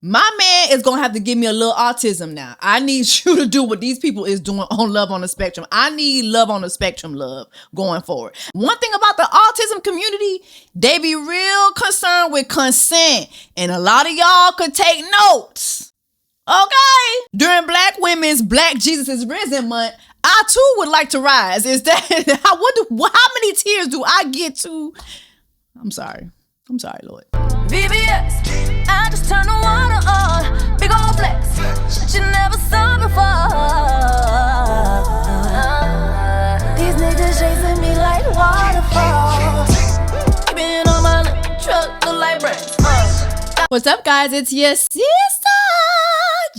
My man is going to have to give me a little autism now. I need you to do what these people is doing on Love on the Spectrum. I need Love on the Spectrum love going forward. One thing about the autism community, they be real concerned with consent. And a lot of y'all could take notes. Okay? During Black Women's Black Jesus is Risen month, I too would like to rise. Is that, how many tears do I get to? I'm sorry, Lord. VBS, I just turned the water on. Big old flex, shit you never saw before. These niggas chasing me like waterfalls. Keeping on my truck, look like brains. What's up, guys? It's your sister,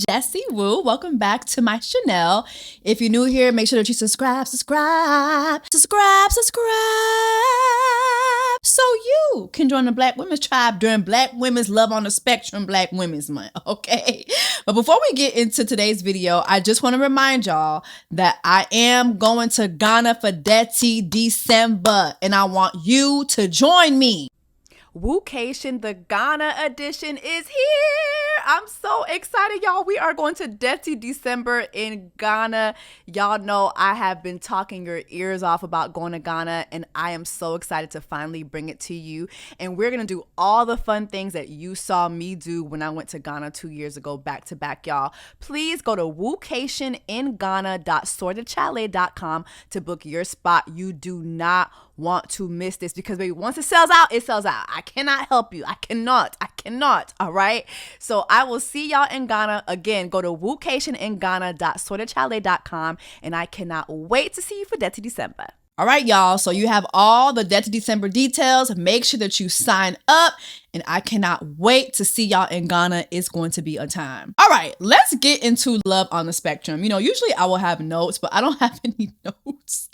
jessacouplethingspod. Welcome back to my channel. If you're new here, make sure that you subscribe, so you can join the Black Women's Tribe during Black Women's Love on the Spectrum Black Women's Month, okay? But before we get into today's video, I just want to remind y'all that I am going to Ghana for Detty December, and I want you to join me. Woocation, the Ghana edition is here. I'm so excited, y'all. We are going to Detty December in Ghana. Y'all know I have been talking your ears off about going to Ghana, and I am so excited to finally bring it to you. And we're going to do all the fun things that you saw me do when I went to Ghana 2 years ago, back to back, y'all. Please go to woocationinghana.sortedchalet.com to book your spot. You do not want to miss this, because baby, once it sells out, it sells out. I cannot help you. I cannot. All right. So I will see y'all in Ghana. Again, go to woocationinghana.sortedchalet.com, and I cannot wait to see you for Detty December. All right, y'all. So you have all the Detty December details. Make sure that you sign up, and I cannot wait to see y'all in Ghana. It's going to be a time. All right, let's get into Love on the Spectrum. You know, usually I will have notes, but I don't have any notes.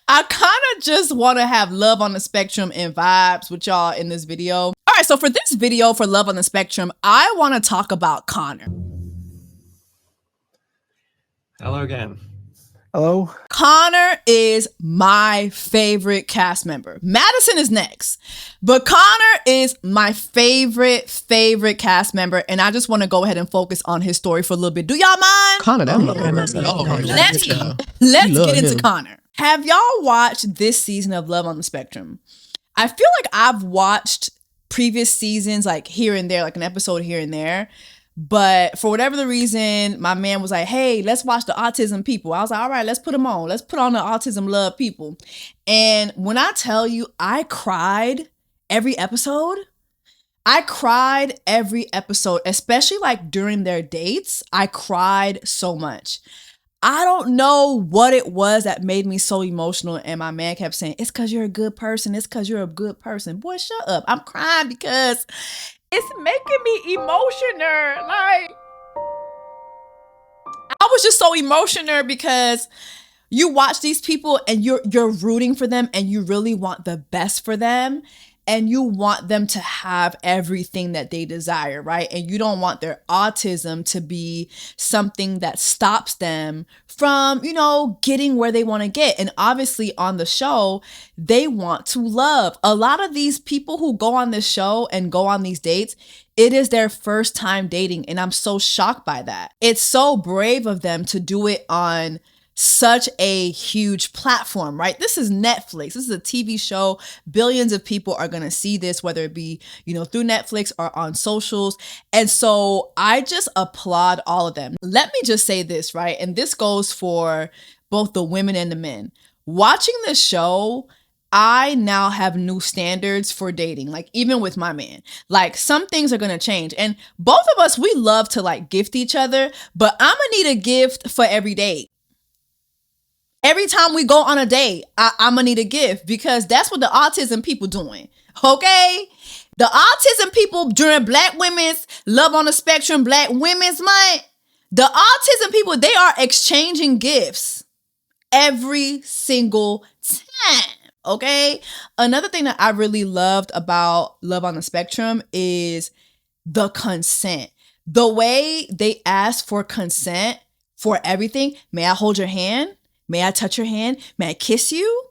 I kind of just want to have Love on the Spectrum and vibes with y'all in this video. All right, so for this video for Love on the Spectrum, I want to talk about Connor. Hello again. Hello. Connor is my favorite cast member. Madison is next, but Connor is my favorite cast member, and I just want to go ahead and focus on his story for a little bit. Do y'all mind? Connor, Let's get into Connor. Have y'all watched this season of Love on the Spectrum? I feel like I've watched previous seasons, like here and there, like an episode here and there. But for whatever the reason, my man was like, hey, let's watch the autism people. I was like, all right, let's put them on. Let's put on the autism love people. And when I tell you, I cried every episode. Especially like during their dates. I cried so much. I don't know what it was that made me so emotional. And my man kept saying, it's because you're a good person. It's because you're a good person. Boy, shut up. I'm crying because it's making me emotional. Like, I was just so emotional because you watch these people and you're rooting for them, and you really want the best for them, and you want them to have everything that they desire, right? And you don't want their autism to be something that stops them from, you know, getting where they want to get. And obviously on the show, they want to love. A lot of these people who go on this show and go on these dates, it is their first time dating. And I'm so shocked by that. It's so brave of them to do it on such a huge platform, right? This is Netflix. This is a TV show. Billions of people are going to see this, whether it be, you know, through Netflix or on socials. And so I just applaud all of them. Let me just say this, right? And this goes for both the women and the men. Watching this show, I now have new standards for dating, like even with my man. Like, some things are going to change. And both of us, we love to like gift each other, but I'm going to need a gift for every date. Every time we go on a date, I'm gonna need a gift, because that's what the autism people doing, okay? The autism people during Black Women's Love on the Spectrum Black Women's Month, the autism people, they are exchanging gifts every single time, okay? Another thing that I really loved about Love on the Spectrum is the consent. The way they ask for consent for everything. May I hold your hand? May I touch your hand? May I kiss you?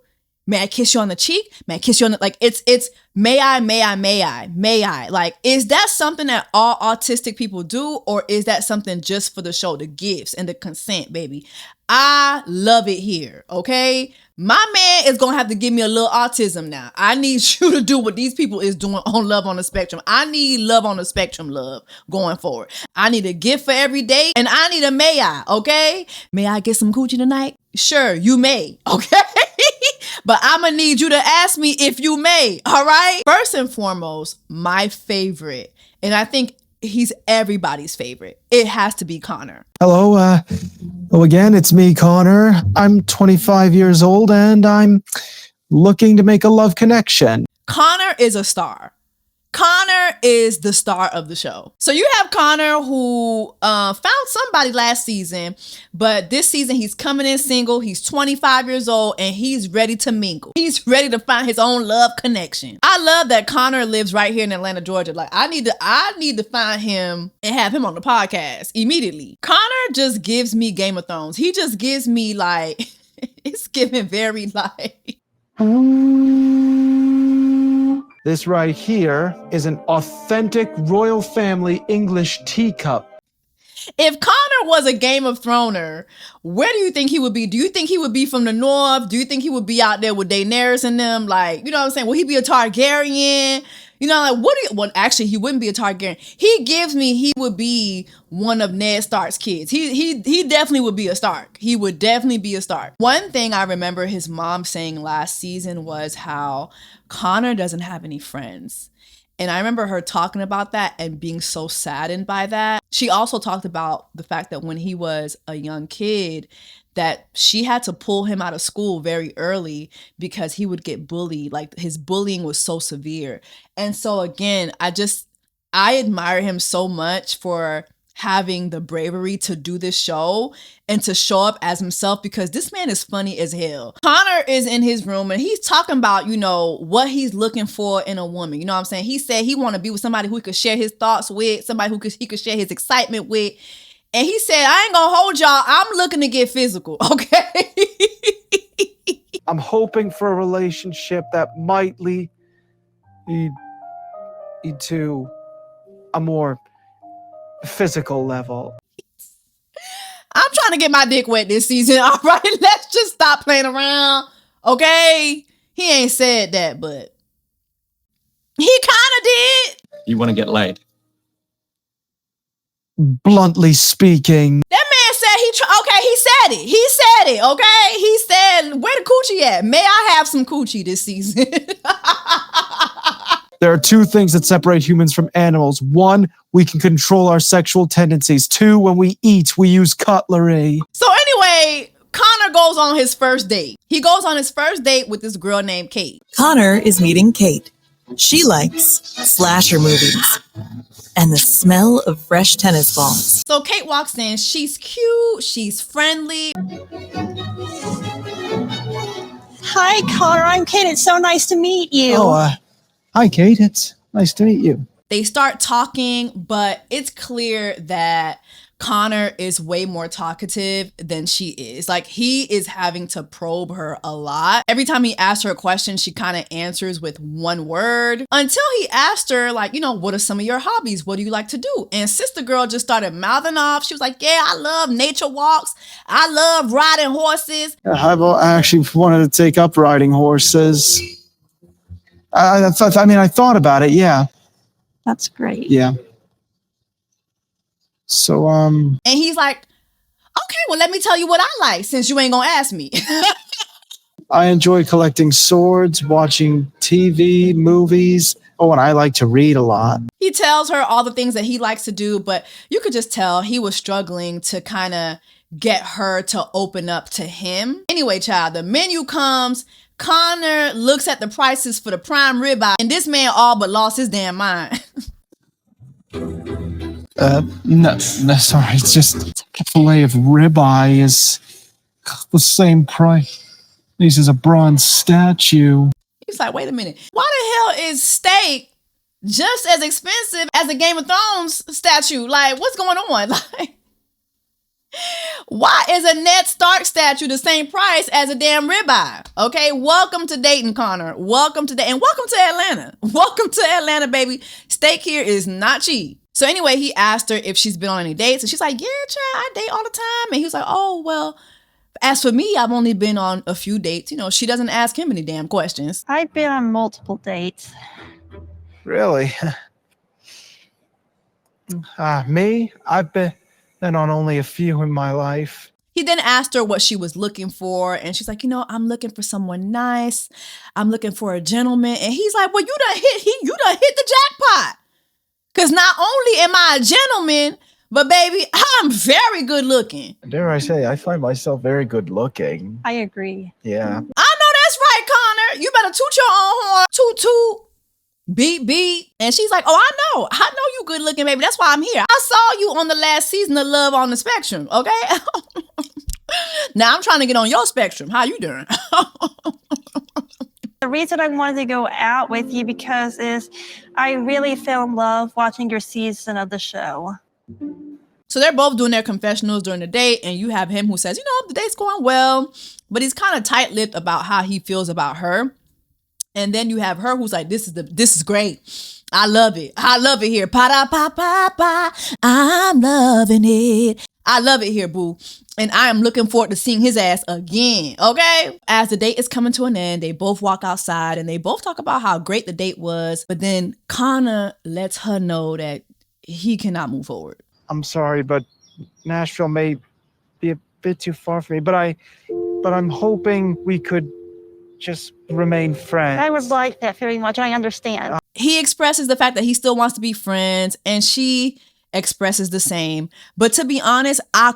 May I kiss you on the cheek? May I kiss you on the, like, it's may I? Like, is that something that all autistic people do, or is that something just for the show, the gifts and the consent, baby? I love it here, okay? My man is gonna have to give me a little autism now. I need you to do what these people is doing on Love on the Spectrum. I need Love on the Spectrum love going forward. I need a gift for every day, and I need a may I, okay? May I get some coochie tonight? Sure, you may, okay? But I'm gonna need you to ask me if you may, all right? First and foremost, my favorite, and I think he's everybody's favorite, it has to be Connor. Hello, again, it's me, Connor. I'm 25 years old and I'm looking to make a love connection. Connor is a star. Connor is the star of the show. So you have Connor who found somebody last season, but this season he's coming in single. He's 25 years old and he's ready to mingle. He's ready to find his own love connection. I love that Connor lives right here in Atlanta, Georgia. Like, I need to find him and have him on the podcast immediately. Connor just gives me Game of Thrones. He just gives me like, it's giving very like... This right here is an authentic royal family English teacup. If Connor was a Game of Throner, where do you think he would be? Do you think he would be from the north? Do you think he would be out there with Daenerys and them? Like, you know what I'm saying? Will he be a Targaryen? You know, like, well, actually, he wouldn't be a Targaryen. He gives me, he would be one of Ned Stark's kids. He definitely would be a Stark. He would definitely be a Stark. One thing I remember his mom saying last season was how Connor doesn't have any friends. And I remember her talking about that and being so saddened by that. She also talked about the fact that when he was a young kid, that she had to pull him out of school very early because he would get bullied. Like, his bullying was so severe. And so again, I admire him so much for having the bravery to do this show and to show up as himself, because this man is funny as hell. Connor is in his room and he's talking about, you know, what he's looking for in a woman. You know what I'm saying? He said he want to be with somebody who he could share his thoughts with, somebody who he could share his excitement with. And he said, I ain't gonna hold y'all. I'm looking to get physical, okay? I'm hoping for a relationship that might lead to a more physical level. I'm trying to get my dick wet this season, all right? Let's just stop playing around, okay? He ain't said that, but he kind of did. You want to get laid? Bluntly speaking. That man said okay, he said it. He said it, okay? He said, where the coochie at? May I have some coochie this season? There are two things that separate humans from animals. One, we can control our sexual tendencies. Two, when we eat, we use cutlery. So anyway, Connor goes on his first date. He goes on his first date with this girl named Kate. Connor is meeting Kate. She likes slasher movies and the smell of fresh tennis balls. So Kate walks in. She's cute. She's friendly. Hi, Connor. I'm Kate. It's so nice to meet you. Hi, Kate. It's nice to meet you. They start talking, but it's clear that Connor is way more talkative than she is. Like, he is having to probe her a lot. Every time he asks her a question, she kind of answers with one word, until he asked her, like, you know, what are some of your hobbies? What do you like to do? And sister girl just started mouthing off. She was like, yeah, I love nature walks. I love riding horses. I've actually wanted to take up riding horses. I thought about it, yeah. That's great. Yeah. So, And he's like, okay, well, let me tell you what I like, since you ain't gonna ask me. I enjoy collecting swords, watching TV, movies. Oh, and I like to read a lot. He tells her all the things that he likes to do, but you could just tell he was struggling to kind of get her to open up to him. Anyway, child, the menu comes. Connor looks at the prices for the prime ribeye, and this man all but lost his damn mind. No, sorry. It's just a fillet of ribeye is the same price. This is a bronze statue. He's like, wait a minute. Why the hell is steak just as expensive as a Game of Thrones statue? Like, what's going on? Like, Why is a Ned Stark statue the same price as a damn ribeye? Okay, welcome to Dayton, Connor. Welcome to and welcome to Atlanta. Welcome to Atlanta, baby. Steak here is not cheap. So anyway, he asked her if she's been on any dates, and she's like, yeah, child, I date all the time. And he was like, oh, well, as for me, I've only been on a few dates. You know, she doesn't ask him any damn questions. I've been on multiple dates. Really? Me? I've been on only a few in my life. He then asked her what she was looking for, and she's like, you know, I'm looking for someone nice. I'm looking for a gentleman. And he's like, well, you done hit the jackpot. Because not only am I a gentleman, but baby, I'm very good looking. Dare I say, I find myself very good looking. I agree. Yeah. I know that's right, Connor. You better toot your own horn. Toot, toot. Beat, beat. And she's like, oh, I know you good looking, baby. That's why I'm here. I saw you on the last season of Love on the Spectrum, okay? Now I'm trying to get on your spectrum. How you doing? The reason I wanted to go out with you because I really fell in love watching your season of the show. So they're both doing their confessionals during the date, and you have him who says, you know, the date's going well, but he's kind of tight-lipped about how he feels about her. And then you have her who's like, this is great. I love it. I love it here. Pa-da-pa-pa-pa. I'm loving it. I love it here, boo. And I am looking forward to seeing his ass again, okay? As the date is coming to an end, they both walk outside and they both talk about how great the date was. But then Connor lets her know that he cannot move forward. I'm sorry, but Nashville may be a bit too far for me. But I'm hoping we could just remain friends. I would like that very much. I understand. He expresses the fact that he still wants to be friends, and she expresses the same. But to be honest, I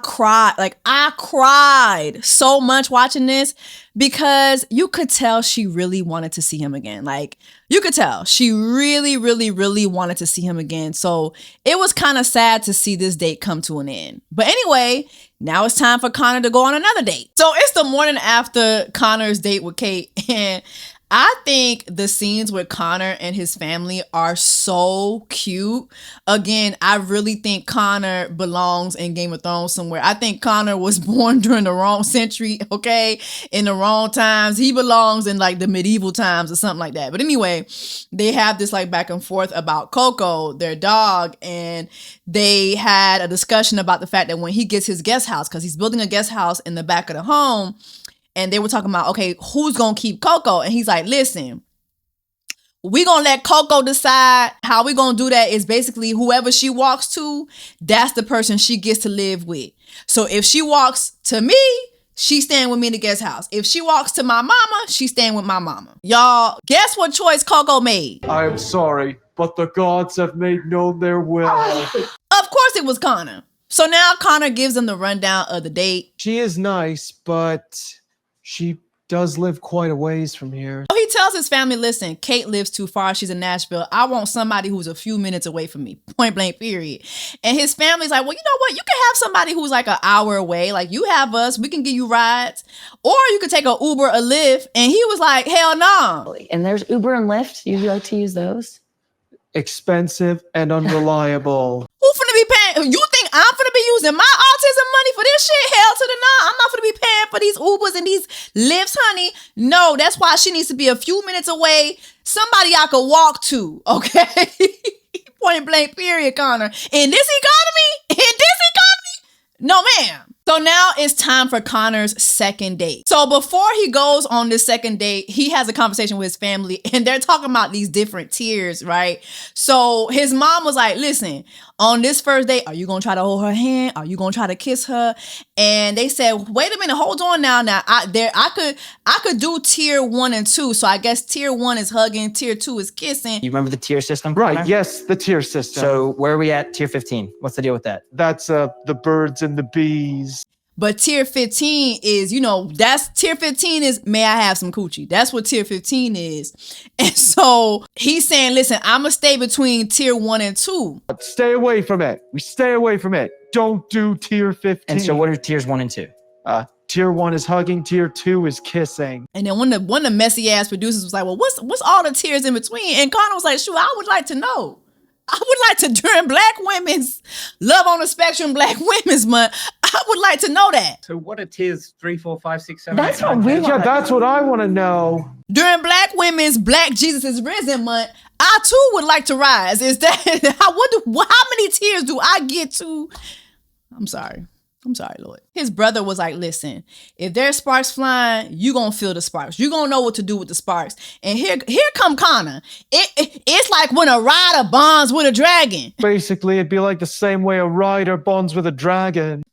cried so much watching this because you could tell she really wanted to see him again. Like, you could tell she really, really, really wanted to see him again. So it was kind of sad to see this date come to an end. But anyway, now it's time for Connor to go on another date. So it's the morning after Connor's date with Kate, and I think the scenes with Connor and his family are so cute. Again, I really think Connor belongs in Game of Thrones somewhere. I think Connor was born during the wrong century, okay? In the wrong times. He belongs in like the medieval times or something like that. But anyway, they have this like back and forth about Coco, their dog, and they had a discussion about the fact that when he gets his guest house, because he's building a guest house in the back of the home, and they were talking about, okay, who's going to keep Coco? And he's like, listen, we're going to let Coco decide. How we're going to do that is basically whoever she walks to, that's the person she gets to live with. So if she walks to me, she's staying with me in the guest house. If she walks to my mama, she's staying with my mama. Y'all, guess what choice Coco made? I am sorry, but the gods have made known their will. Of course it was Connor. So now Connor gives them the rundown of the date. She is nice, but she does live quite a ways from here. He tells his family, listen, Kate lives too far. She's in Nashville. I want somebody who's a few minutes away from me. Point blank, period. And his family's like, well, you know what? You can have somebody who's like an hour away. Like, you have us. We can give you rides. Or you could take a Uber, a Lyft. And he was like, hell no. And there's Uber and Lyft. You like to use those? Expensive and unreliable. Who finna be paying? You think I'm finna be using my autism money for this shit? Hell to the no. I'm not finna be paying for these Ubers and these Lyfts, honey. No, that's why she needs to be a few minutes away. Somebody I could walk to, okay? Point blank, period, Connor. In this economy? No, ma'am. So now it's time for Connor's second date. So before he goes on this second date, he has a conversation with his family and they're talking about these different tiers, right? So his mom was like, listen, on this first date, are you going to try to hold her hand? Are you going to try to kiss her? And they said, wait a minute, hold on now. I could do tier 1 and 2. So I guess tier 1 is hugging, tier 2 is kissing. You remember the tier system? Right, Connor? yes, the tier system. So where are we at tier 15? What's the deal with that? That's the birds and the bees. But tier 15 is, tier 15 is, may I have some coochie? That's what tier 15 is. And so he's saying, listen, I'm going to stay between tier 1 and 2. Stay away from it. We stay away from it. Don't do tier 15. And so what are tiers 1 and 2? Tier 1 is hugging. Tier 2 is kissing. And then one of the messy ass producers was like, well, what's all the tiers in between? And Connor was like, shoot, I would like to know. I would like to, during Black Women's Love on the Spectrum Black Women's Month, I would like to know that. So what are tiers 3, 4, 5, 6, 7, That's 8, what 9, we 10? Yeah, that's what I want to know. During Black Women's Black Jesus is Risen month, I too would like to rise. Is that how many tiers do I get to? I'm sorry, Lord. His brother was like, listen, if there's sparks flying, you gonna feel the sparks. You gonna know what to do with the sparks. And here come Connor. It's like when a rider bonds with a dragon. Basically, it'd be like the same way a rider bonds with a dragon.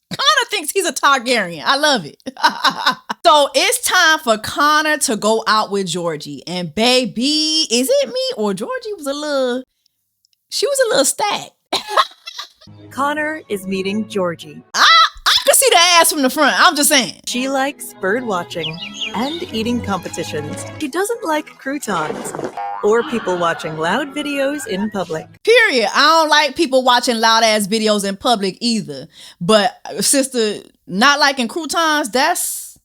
Connor thinks he's a Targaryen. I love it. So it's time for Connor to go out with Georgie. And baby, is it me or Georgie was a little stacked. Connor is meeting Georgie. I could see the ass from the front. I'm just saying. She likes bird watching and eating competitions. She doesn't like croutons or people watching loud videos in public. Period. I don't like people watching loud ass videos in public either. But sister, not liking croutons, that's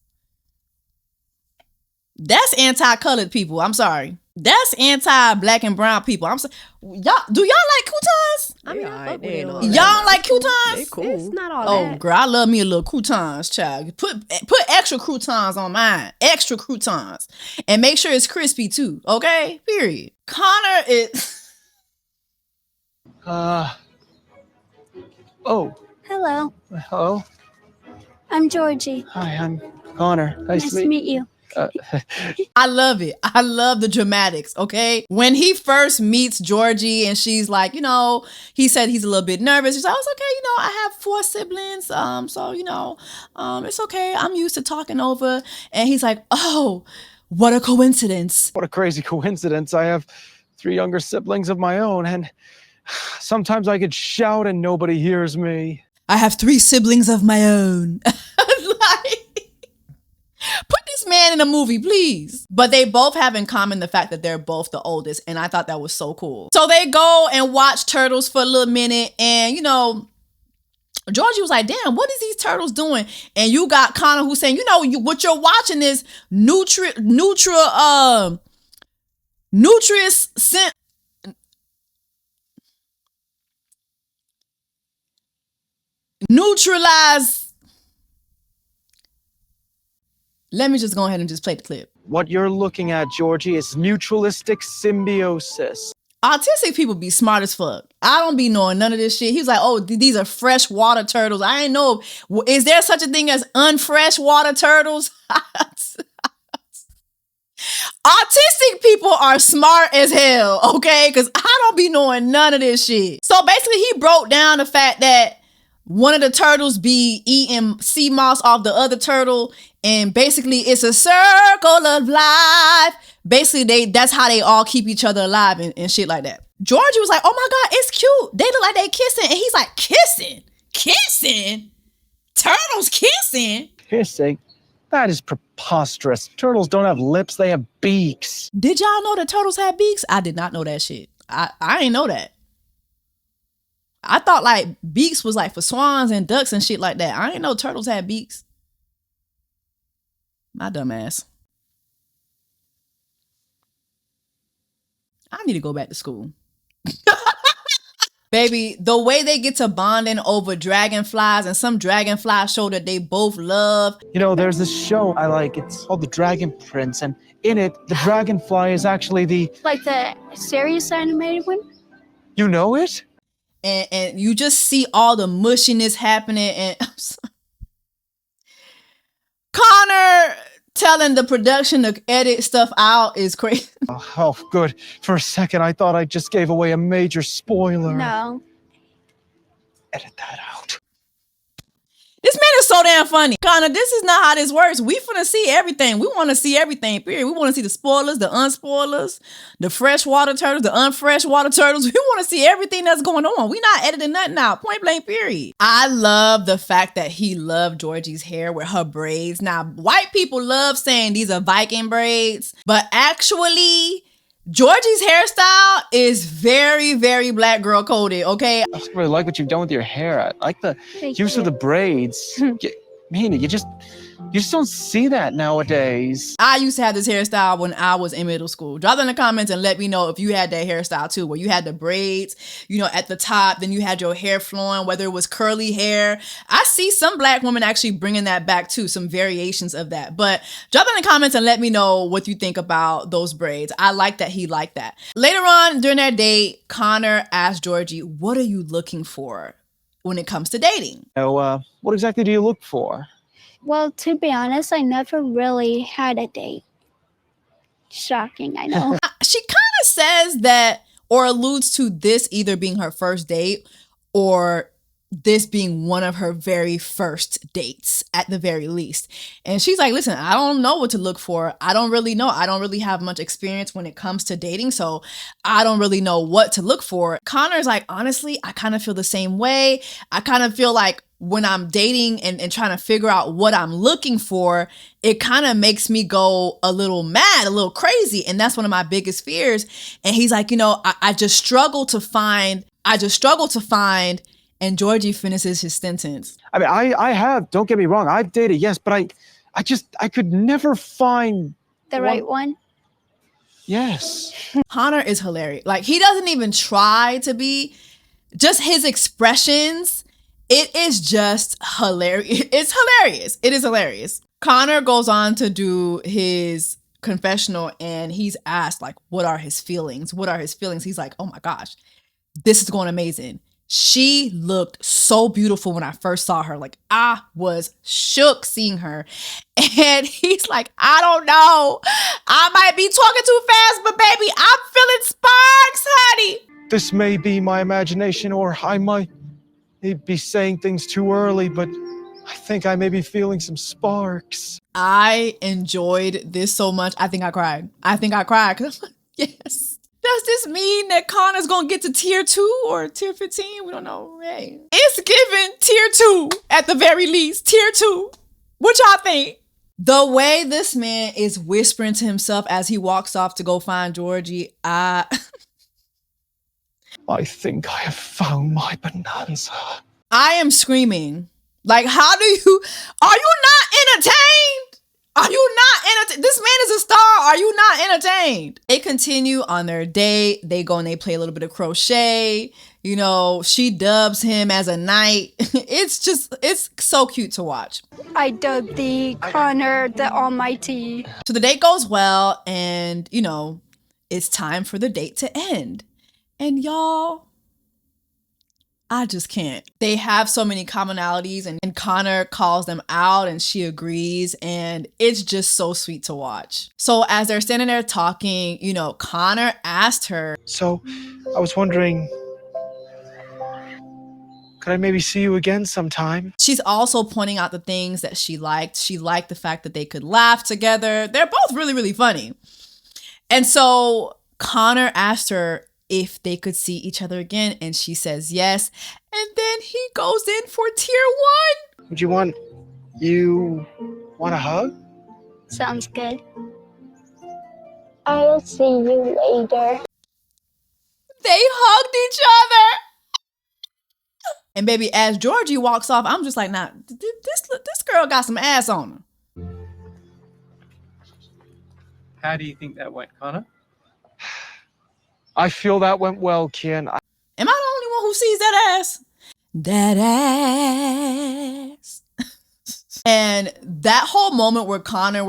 anti-colored people. I'm sorry. That's anti-black and brown people. I'm sorry. Do y'all like croutons? I mean, I fuck with it. Y'all don't like croutons? They cool. It's not all Oh, that. girl, I love me a little croutons, child. Put extra croutons on mine. Extra croutons. And make sure it's crispy too, okay? Period. Connor is... Oh. Hello, Hello. I'm Georgie. Hi, I'm Connor. Nice to meet you. I love it. I love the dramatics, okay? When he first meets Georgie and she's like, he said he's a little bit nervous. He's like, oh, it's okay, I have 4 siblings. So, it's okay. I'm used to talking over. And he's like, oh, what a coincidence. What a crazy coincidence. I have 3 younger siblings of my own, and sometimes I could shout and nobody hears me. I have 3 siblings of my own. Put this man in a movie, please. But they both have in common the fact that they're both the oldest. And I thought that was so cool. So they go and watch turtles for a little minute. And, Georgie was like, damn, what is these turtles doing? And you got Connor who's saying, what you're watching is neutralize. Let me just go ahead and just play the clip. What you're looking at, Georgie, is mutualistic symbiosis. Autistic people be smart as fuck. I don't be knowing none of this shit. He was like, oh, these are freshwater turtles. I ain't know. Is there such a thing as unfreshwater turtles? Autistic people are smart as hell, okay? Because I don't be knowing none of this shit. So basically, he broke down the fact that one of the turtles be eating sea moss off the other turtle. And basically, it's a circle of life. Basically, that's how they all keep each other alive and shit like that. Georgie was like, oh my God, it's cute. They look like they kissing. And he's like, kissing? Kissing? Turtles kissing? Kissing? That is preposterous. Turtles don't have lips, they have beaks. Did y'all know that turtles have beaks? I did not know that shit. I didn't know that. I thought like beaks was like for swans and ducks and shit like that. I didn't know turtles had beaks. My dumb ass. I need to go back to school. Baby, the way they get to bonding over dragonflies, and some dragonflies show that they both love. There's this show I like. It's called The Dragon Prince, and in it, the dragonfly is actually Like the serious animated one? You know it? And you just see all the mushiness happening. And I'm sorry. Connor telling the production to edit stuff out is crazy. Oh, good. For a second, I thought I just gave away a major spoiler. No. Edit that out. This man is so damn funny. Connor, this is not how this works. We finna see everything. We want to see everything, period. We want to see the spoilers, the unspoilers, the freshwater turtles, the unfreshwater turtles. We want to see everything that's going on. We not editing nothing out. Point blank, period. I love the fact that he loved Georgie's hair with her braids. Now, white people love saying these are Viking braids, but actually, Georgie's hairstyle is very, very black girl coded, okay? I just really like what you've done with your hair. I like the use of the braids. Mina, you just don't see that nowadays. I used to have this hairstyle when I was in middle school. Drop it in the comments and let me know if you had that hairstyle too, where you had the braids, at the top, then you had your hair flowing, whether it was curly hair. I see some black women actually bringing that back too, some variations of that. But drop it in the comments and let me know what you think about those braids. I like that he liked that. Later on during their date, Connor asked Georgie, what are you looking for when it comes to dating? So, what exactly do you look for? Well, to be honest, I never really had a date. Shocking, I know. She kind of says that, or alludes to this either being her first date or this being one of her very first dates at the very least. And she's like, listen, I don't know what to look for. I don't really know. I don't really have much experience when it comes to dating, so I don't really know what to look for. Connor's like, honestly, I kind of feel the same way. I kind of feel like when I'm dating and trying to figure out what I'm looking for, it kind of makes me go a little mad, a little crazy. And that's one of my biggest fears. And he's like, I just struggle to find, and Georgie finishes his sentence. I mean, I have, don't get me wrong, I've dated, yes, but I could never find The right one? Yes. Connor is hilarious. Like, he doesn't even try to be. Just his expressions, it is just hilarious. It's hilarious. It is hilarious. Connor goes on to do his confessional and he's asked, like, what are his feelings? What are his feelings? He's like, oh my gosh, this is going amazing. She looked so beautiful when I first saw her. Like, I was shook seeing her. And he's like, I don't know. I might be talking too fast, but baby, I'm feeling sparks, honey. This may be my imagination, or I might be saying things too early, but I think I may be feeling some sparks. I enjoyed this so much. I think I cried. Because I'm like, yes. Does this mean that Connor's gonna get to tier 2 or tier 15? We don't know. Hey, it's given tier 2 at the very least. Tier 2. What y'all think? The way this man is whispering to himself as he walks off to go find Georgie, I think I have found my bonanza. I am screaming. Like, are you not entertained? Are you not entertained? This man is a star. Are you not entertained? They continue on their date. They go and they play a little bit of crochet. She dubs him as a knight. It's so cute to watch. I dubbed the Connor the Almighty. So the date goes well and, it's time for the date to end. And y'all, I just can't. They have so many commonalities and Connor calls them out and she agrees and it's just so sweet to watch. So as they're standing there talking, Connor asked her. So I was wondering, could I maybe see you again sometime? She's also pointing out the things that she liked. She liked the fact that they could laugh together. They're both really, really funny. And so Connor asked her if they could see each other again, and she says yes. And then he goes in for tier 1. Would you want a hug? Sounds good. I'll see you later. They hugged each other. And baby, as Georgie walks off, I'm just like, nah, this girl got some ass on her. How do you think that went, Connor? I feel that went well, Ken. Am I the only one who sees that ass? That ass. And that whole moment where Connor,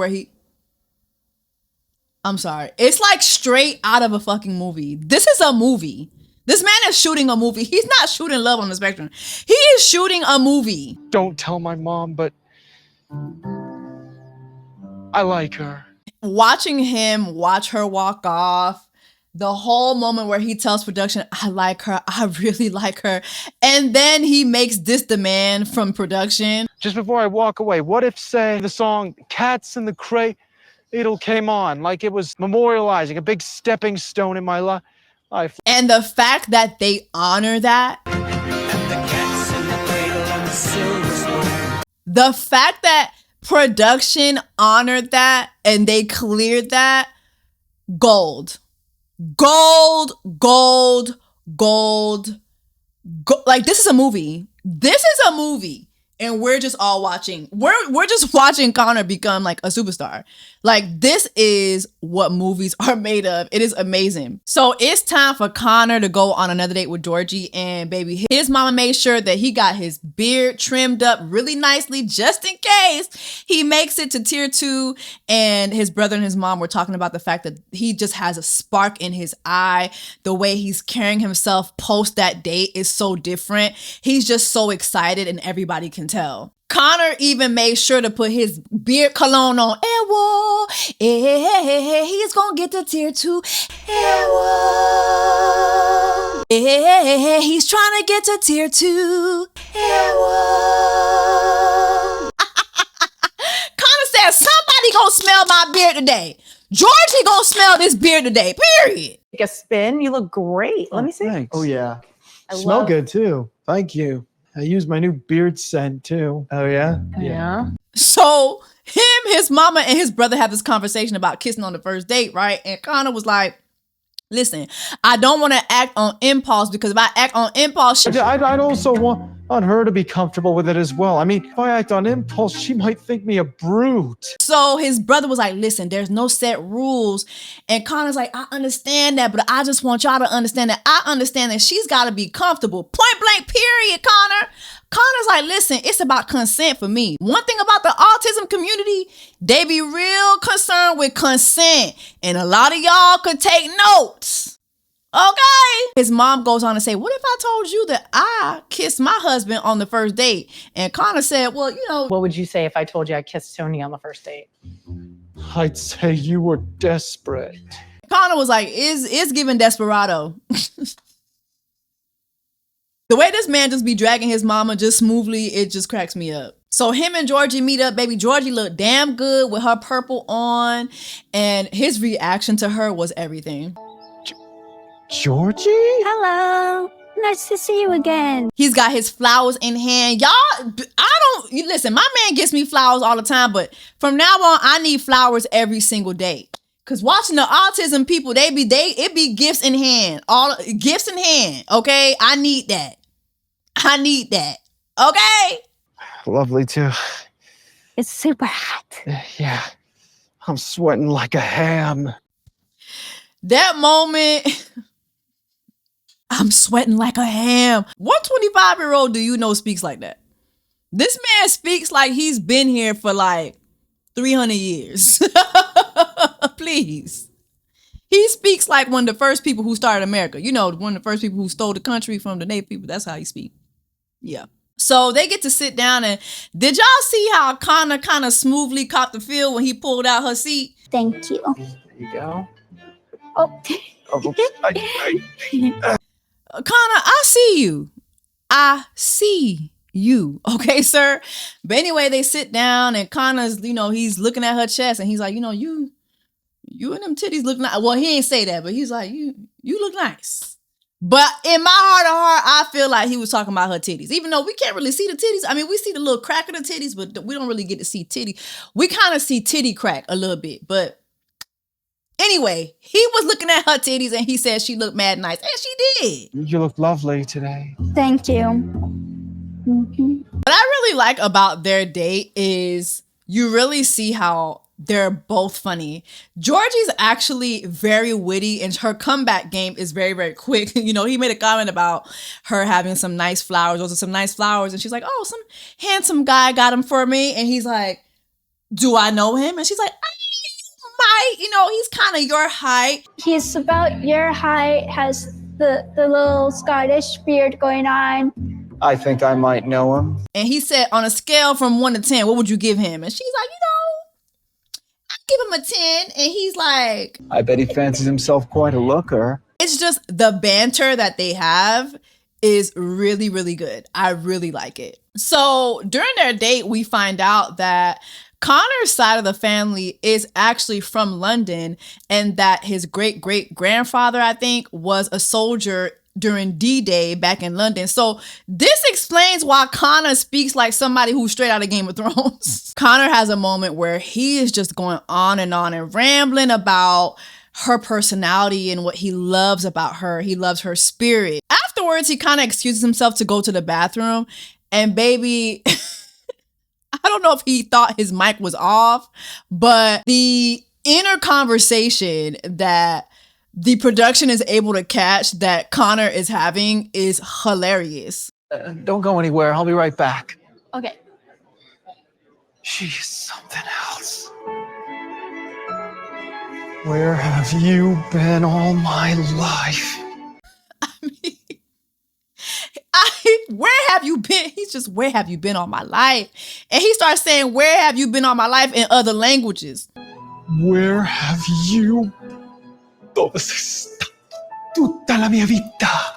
I'm sorry. It's like straight out of a fucking movie. This is a movie. This man is shooting a movie. He's not shooting Love on the Spectrum. He is shooting a movie. Don't tell my mom, but I like her. Watching him watch her walk off, the whole moment where he tells production, I like her, I really like her. And then he makes this demand from production. Just before I walk away, what if, say, the song Cats in the Cradle came on, like it was memorializing a big stepping stone in my life? And the fact that they honor that. The fact that production honored that and they cleared that, gold. Gold. Like, this is a movie. This is a movie. and we're just all watching. We're just watching Connor become like a superstar. Like, this is what movies are made of. It is amazing. So it's time for Connor to go on another date with Georgie, and baby, his mama made sure that he got his beard trimmed up really nicely just in case he makes it to tier 2. And his brother and his mom were talking about the fact that he just has a spark in his eye. The way he's carrying himself post that date is so different. He's just so excited, and everybody can tell. Connor even made sure to put his beard cologne on. He's gonna get to tier 2. He's trying to get to tier 2. Connor said, somebody gonna smell my beard today. Georgie gonna smell this beard today, period. Take a spin. You look great. Let me see. Thanks. Oh, yeah. I Smell love- good, too. Thank you. I use my new beard scent, too. Oh, yeah? Yeah. So him, his mama, and his brother have this conversation about kissing on the first date, right? And Connor was like, listen, I don't want to act on impulse, because if I act on impulse... I'd also want her to be comfortable with it as well. I mean, if I act on impulse, she might think me a brute. So his brother was like, listen, there's no set rules. And Connor's like, I understand that, but I just want y'all to understand that I understand that she's got to be comfortable. Point blank, period, Connor. Connor's like, listen, it's about consent for me. One thing about the autism community, they be real concerned with consent. And a lot of y'all could take notes. Okay. His mom goes on to say, what if I told you that I kissed my husband on the first date? And Connor said, well, you know. What would you say if I told you I kissed Tony on the first date? I'd say you were desperate. Connor was like, is giving desperado. The way this man just be dragging his mama just smoothly, it just cracks me up. So him and Georgie meet up. Baby Georgie looked damn good with her purple on. And his reaction to her was everything. Georgie? Hello. Nice to see you again. He's got his flowers in hand. Y'all, listen, my man gets me flowers all the time, but from now on, I need flowers every single day. Cause watching the autism people, it be gifts in hand. All gifts in hand. Okay. I need that. Okay. Lovely too. It's super hot. Yeah. I'm sweating like a ham. That moment, I'm sweating like a ham. What 25-year-old do you know speaks like that? This man speaks like he's been here for like 300 years. Please. He speaks like one of the first people who started America. You know, one of the first people who stole the country from the native people. That's how he speaks. Yeah. So they get to sit down, and did y'all see how Connor kind of smoothly caught the feel when he pulled out her seat? Thank you. There you go. Oh. Connor, I see you. I see you. Okay, sir? But anyway, they sit down, and Connor's, he's looking at her chest, and he's like, you and them titties look nice. Well, he ain't say that, but he's like, you look nice. But in my heart of heart, I feel like he was talking about her titties. Even though we can't really see the titties. I mean, we see the little crack of the titties, but we don't really get to see titty. We kind of see titty crack a little bit. But anyway, he was looking at her titties, and he said she looked mad nice. And she did. You look lovely today. Thank you. What I really like about their date is you really see how they're both funny. Georgie's actually very witty, and her comeback game is very, very quick. He made a comment about her having some nice flowers. Those are some nice flowers. And she's like, oh, some handsome guy got them for me. And he's like, do I know him? And she's like, I might. He's kind of your height. He's about your height, has the little Scottish beard going on. I think I might know him. And he said, on a scale from 1 to 10, what would you give him? And she's like, give him a 10. And he's like, I bet he fancies himself quite a looker. It's just the banter that they have is really, really good. I really like it. So during their date, we find out that Connor's side of the family is actually from London, and that his great-great-grandfather, I think, was a soldier during D-Day back in London. So this explains why Connor speaks like somebody who's straight out of Game of Thrones. Connor has a moment where he is just going on and rambling about her personality and what he loves about her. He loves her spirit. Afterwards, he kind of excuses himself to go to the bathroom, and baby, I don't know if he thought his mic was off, but the inner conversation that the production is able to catch that Connor is having is hilarious. Don't go anywhere. I'll be right back. Okay. She's something else. Where have you been all my life? Where have you been? He's just, where have you been all my life? And he starts saying, where have you been all my life in other languages? Where have you? Dove sei stato tutta la mia vita?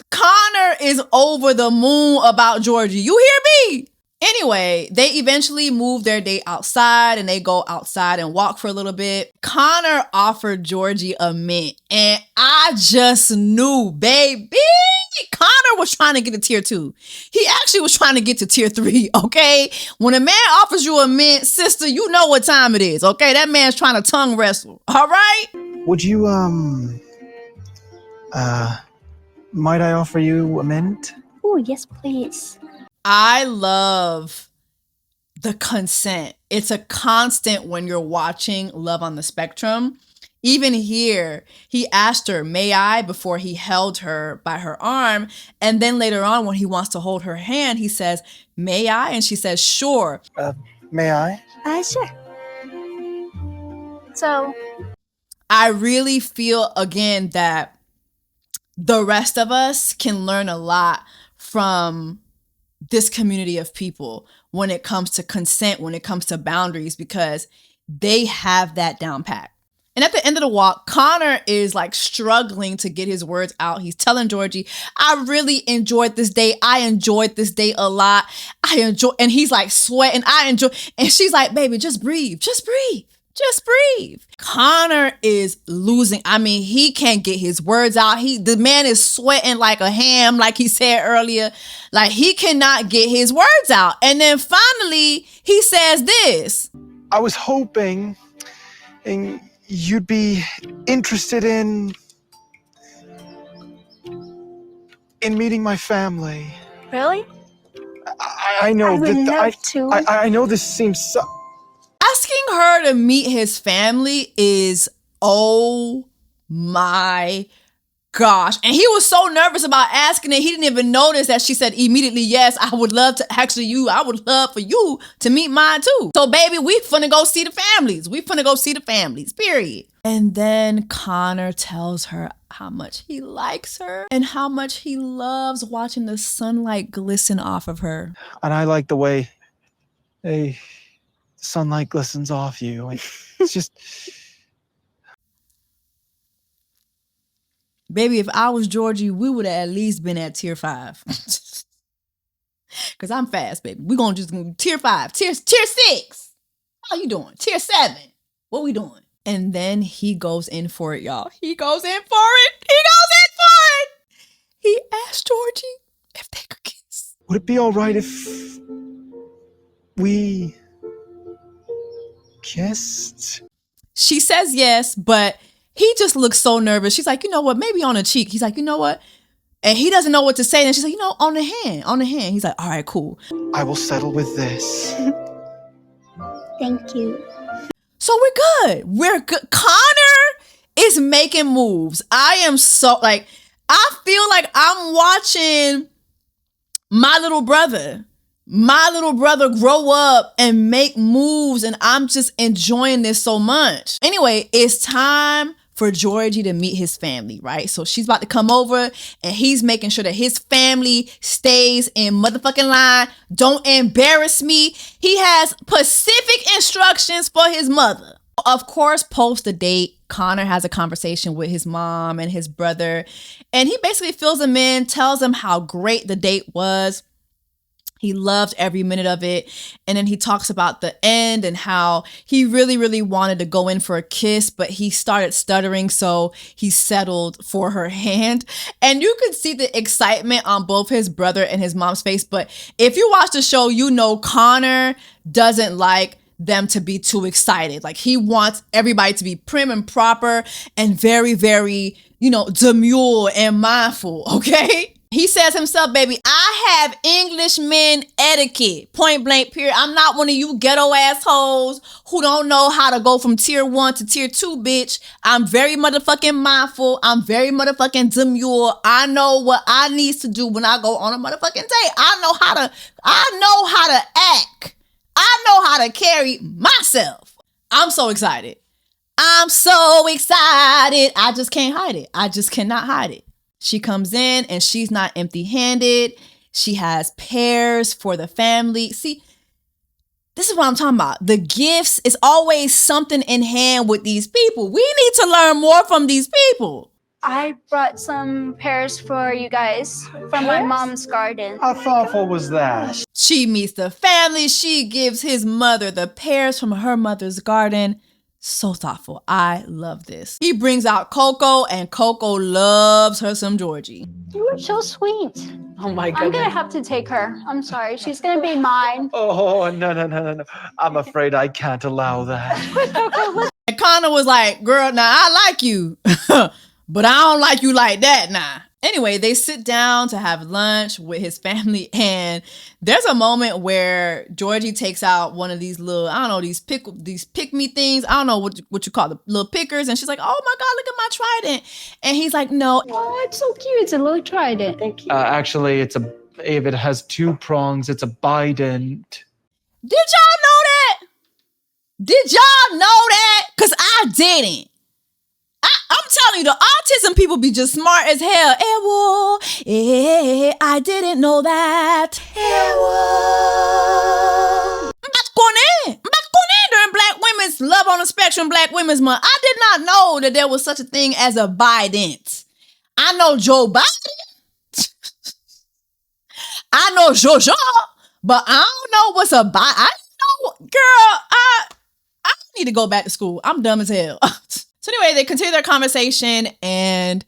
Connor is over the moon about Georgie. You hear me? Anyway, they eventually move their date outside and they go outside and walk for a little bit. Connor offered Georgie a mint and I just knew, baby, Connor was trying to get to tier 2. He actually was trying to get to tier 3, okay? When a man offers you a mint, sister, you know what time it is, okay? That man's trying to tongue wrestle, all right? Would you, might I offer you a mint? Oh, yes, please. I love the consent. It's a constant when you're watching Love on the Spectrum. Even here, he asked her, may I, before he held her by her arm. And then later on, when he wants to hold her hand, he says, may I? And she says, sure. May I? Sure. So, I really feel, again, that the rest of us can learn a lot from this community of people when it comes to consent, when it comes to boundaries, because they have that down pat. And at the end of the walk, Connor is like struggling to get his words out. He's telling Georgie, I really enjoyed this date. I enjoyed this date a lot. And he's like sweating. And she's like, baby, just breathe. Just breathe. Just breathe. Connor is losing. I mean, he can't get his words out. The man is sweating like a ham, like he said earlier. Like he cannot get his words out. And then finally, he says this. I was hoping you'd be interested in meeting my family. really? I know I would love to. I know this seems so. Asking her to meet his family is, oh my gosh. And he was so nervous about asking it. He didn't even notice that she said immediately, yes, I would love for you to meet mine too. So baby, we finna go see the families. Period. And then Connor tells her how much he likes her and how much he loves watching the sunlight glisten off of her. And I like the way the sunlight glistens off you. It's just... Baby, if I was Georgie, we would have at least been at tier 5. Because I'm fast, baby. We're going to just go tier 5, tier 6. How you doing? Tier 7. What we doing? And then he goes in for it, y'all. He goes in for it. He asked Georgie if they could kiss. Would it be all right if we kissed? She says yes, but he just looks so nervous. She's like, you know what? Maybe on the cheek. He's like, you know what? And he doesn't know what to say. And she's like, on the hand. He's like, all right, cool. I will settle with this. Thank you. So we're good. Connor is making moves. I am so I feel like I'm watching my little brother grow up and make moves, and I'm just enjoying this so much. Anyway, it's time for Georgie to meet his family, right? So she's about to come over and he's making sure that his family stays in motherfucking line. Don't embarrass me. He has specific instructions for his mother. Of course, post the date, Connor has a conversation with his mom and his brother, and he basically fills them in, tells them how great the date was. He loved every minute of it. And then he talks about the end and how he really, really wanted to go in for a kiss, but he started stuttering, so he settled for her hand. And you could see the excitement on both his brother and his mom's face. But if you watch the show, you know Connor doesn't like them to be too excited. Like, he wants everybody to be prim and proper and very, very, demure and mindful, okay? He says himself, baby, I I have Englishman etiquette. Point blank, period. I'm not one of you ghetto assholes who don't know how to go from tier 1 to tier 2, bitch. I'm very motherfucking mindful. I'm very motherfucking demure. I know what I need to do when I go on a motherfucking date. I know how to act. I know how to carry myself. I'm so excited. I'm so excited. I just can't hide it. I just cannot hide it. She comes in and she's not empty-handed. She has pears for the family. See, this is what I'm talking about. The gifts is always something in hand with these people. We need to learn more from these people. I brought some pears for you guys from my mom's garden. How thoughtful was that? She meets the family. She gives his mother the pears from her mother's garden. So thoughtful. I love this. He brings out Coco, and Coco loves her some Georgie. You were so sweet. Oh my I'm goodness. gonna have to take her. I'm sorry. She's gonna be mine. Oh, no. I'm afraid I can't allow that. And Connor was like, girl, now I like you, but I don't like you like that now. Anyway, they sit down to have lunch with his family, and there's a moment where Georgie takes out one of these little, I don't know, these pick-me things. I don't know what you call the little pickers. And she's like, oh my God, look at my trident. And he's like, no. Oh, it's so cute. It's a little trident. Thank you. Actually, if it has 2 prongs, it's a bident. Did y'all know that? Did y'all know that? Because I didn't. I'm telling you, the autism people be just smart as hell. I didn't know that. I'm going in during Black Women's Love on the Spectrum Black Women's Month. I did not know that there was such a thing as a bident. I know Joe Biden. I know Jojo, but I don't know what's a bident. I know, girl, I need to go back to school. I'm dumb as hell. So anyway, they continue their conversation, and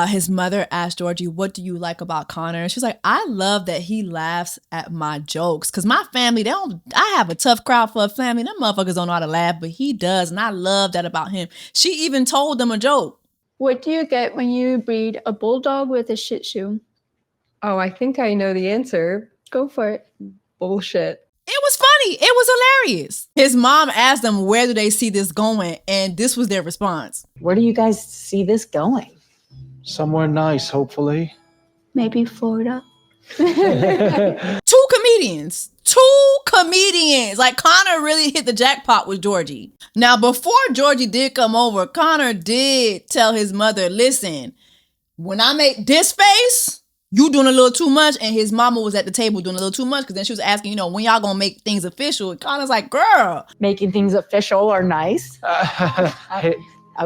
his mother asked Georgie, what do you like about Connor? And she's like, I love that he laughs at my jokes. Because my family, I have a tough crowd for a family. Them motherfuckers don't know how to laugh, but he does. And I love that about him. She even told them a joke. What do you get when you breed a bulldog with a shih tzu? Oh, I think I know the answer. Go for it. Bullshit. It was funny. It was hilarious. His mom asked them, where do they see this going? And this was their response. Where do you guys see this going? Somewhere nice, hopefully. Maybe Florida. Two comedians. Like, Connor really hit the jackpot with Georgie. Now, before Georgie did come over, Connor did tell his mother, listen, when I make this face, you doing a little too much. And his mama was at the table doing a little too much, because then she was asking, when y'all gonna make things official? And Connor's like, girl. Making things official or nice? Okay.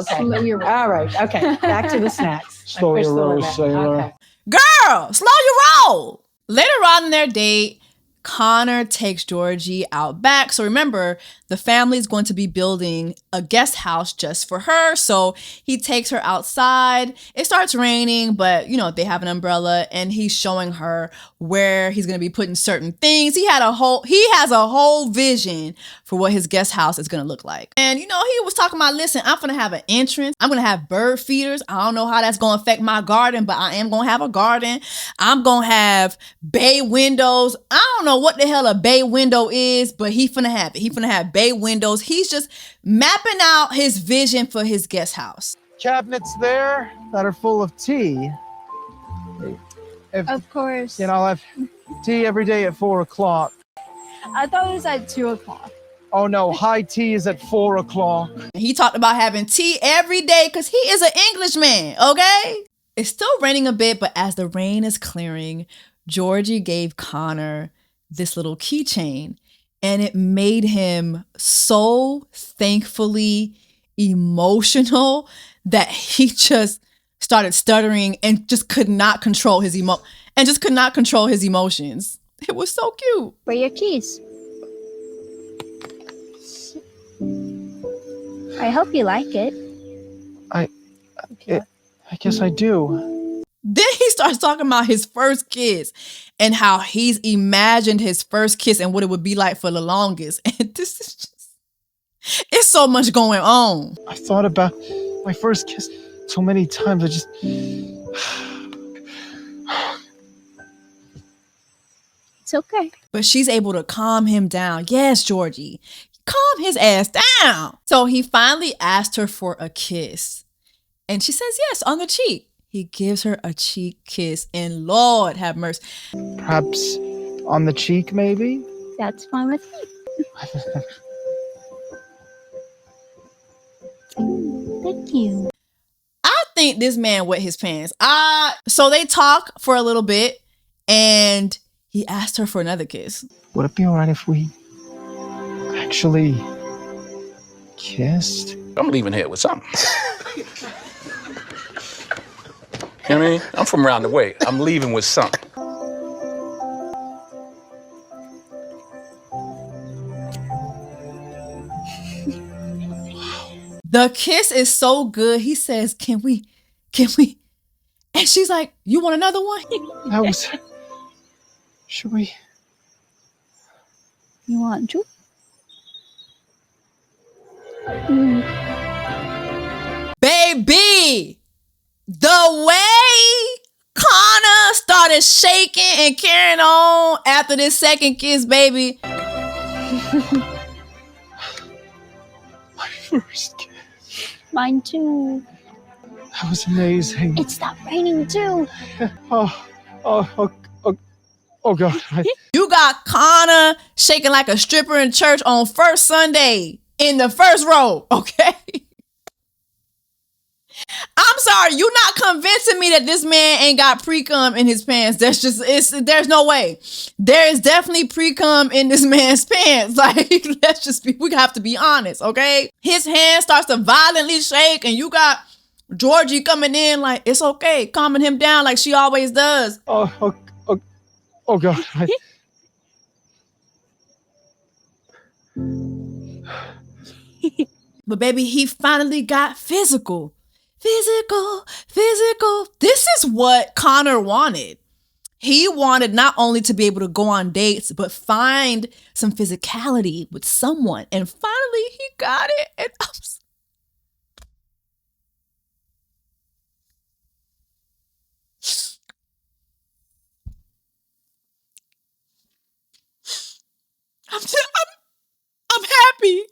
Slow your roll. All right. Okay. Back to the snacks. Slow your roll, sailor. Okay. Girl, slow your roll. Later on in their date, Connor takes Georgie out back. So remember, the family is going to be building a guest house just for her. So he takes her outside. It starts raining, but they have an umbrella, and he's showing her where he's going to be putting certain things. He has a whole vision for what his guest house is going to look like. And he was talking about, listen, I'm going to have an entrance. I'm going to have bird feeders. I don't know how that's going to affect my garden, but I am going to have a garden. I'm going to have bay windows. I don't know what the hell a bay window is, but he finna have it. He finna have bay windows. He's just mapping out his vision for his guest house. Cabinets there that are full of tea. Of course. I'll have tea every day at 4 o'clock. I thought it was at 2 o'clock. Oh no, high tea is at 4 o'clock. He talked about having tea every day because he is an Englishman, okay? It's still raining a bit, but as the rain is clearing, Georgie gave Connor this little keychain, and it made him so thankfully emotional that he just started stuttering and just could not control his emotions. It was so cute. Where are your keys? I hope you like it. I guess I do. Then he starts talking about his first kiss and how he's imagined his first kiss and what it would be like for the longest. And this is just, it's so much going on. I thought about my first kiss so many times. It's okay. But she's able to calm him down. Yes, Georgie, calm his ass down. So he finally asked her for a kiss. And she says yes, on the cheek. He gives her a cheek kiss, and Lord have mercy. Perhaps on the cheek, maybe? That's fine with me. Thank you. I think this man wet his pants. So they talk for a little bit, and he asked her for another kiss. Would it be all right if we actually kissed? I'm leaving here with something. You know what I mean? I'm from around the way. I'm leaving with something. The kiss is so good. He says, can we? And she's like, you want another one? That was... Should we? You want to? Baby, the way Connor started shaking and carrying on after this second kiss, baby. My first kiss. Mine too. That was amazing. It stopped raining too. Oh God. You got Connor shaking like a stripper in church on first Sunday in the first row, okay? I'm sorry, you're not convincing me that this man ain't got pre-cum in his pants. There's no way. There is definitely pre-cum in this man's pants. Like, we have to be honest, okay? His hand starts to violently shake, and you got Georgie coming in like, it's okay, calming him down like she always does. Oh God. But baby, he finally got physical. Physical. This is what Connor wanted. He wanted not only to be able to go on dates, but find some physicality with someone. And finally, he got it. And I'm happy.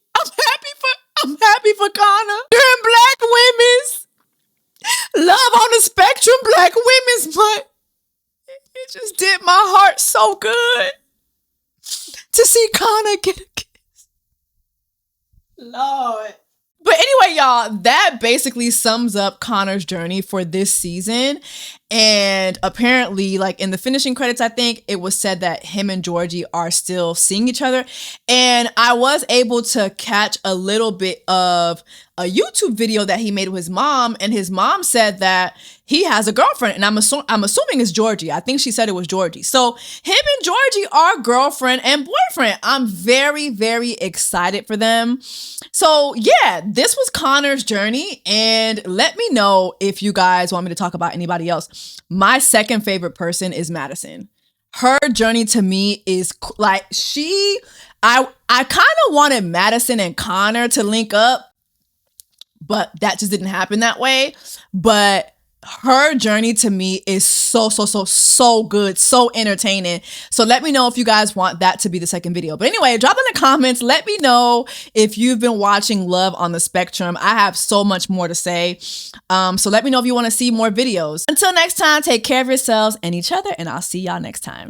I'm happy for Connor. During Black Women's Love on the Spectrum, Black Women's Month. It just did my heart so good to see Connor get a kiss. Lord. But anyway, y'all, that basically sums up Connor's journey for this season. And apparently, like in the finishing credits, I think it was said that him and Georgie are still seeing each other. And I was able to catch a little bit of a YouTube video that he made with his mom. And his mom said that he has a girlfriend. And I'm assuming it's Georgie. I think she said it was Georgie. So him and Georgie are girlfriend and boyfriend. I'm very, very excited for them. So yeah, this was Connor's journey. And let me know if you guys want me to talk about anybody else. My second favorite person is Madison. Her journey to me is like I kind of wanted Madison and Connor to link up, but that just didn't happen that way. But her journey to me is so good, so entertaining. So let me know if you guys want that to be the second video. But anyway, drop in the comments. Let me know if you've been watching Love on the Spectrum. I have so much more to say. So let me know if you want to see more videos. Until next time, take care of yourselves and each other, and I'll see y'all next time.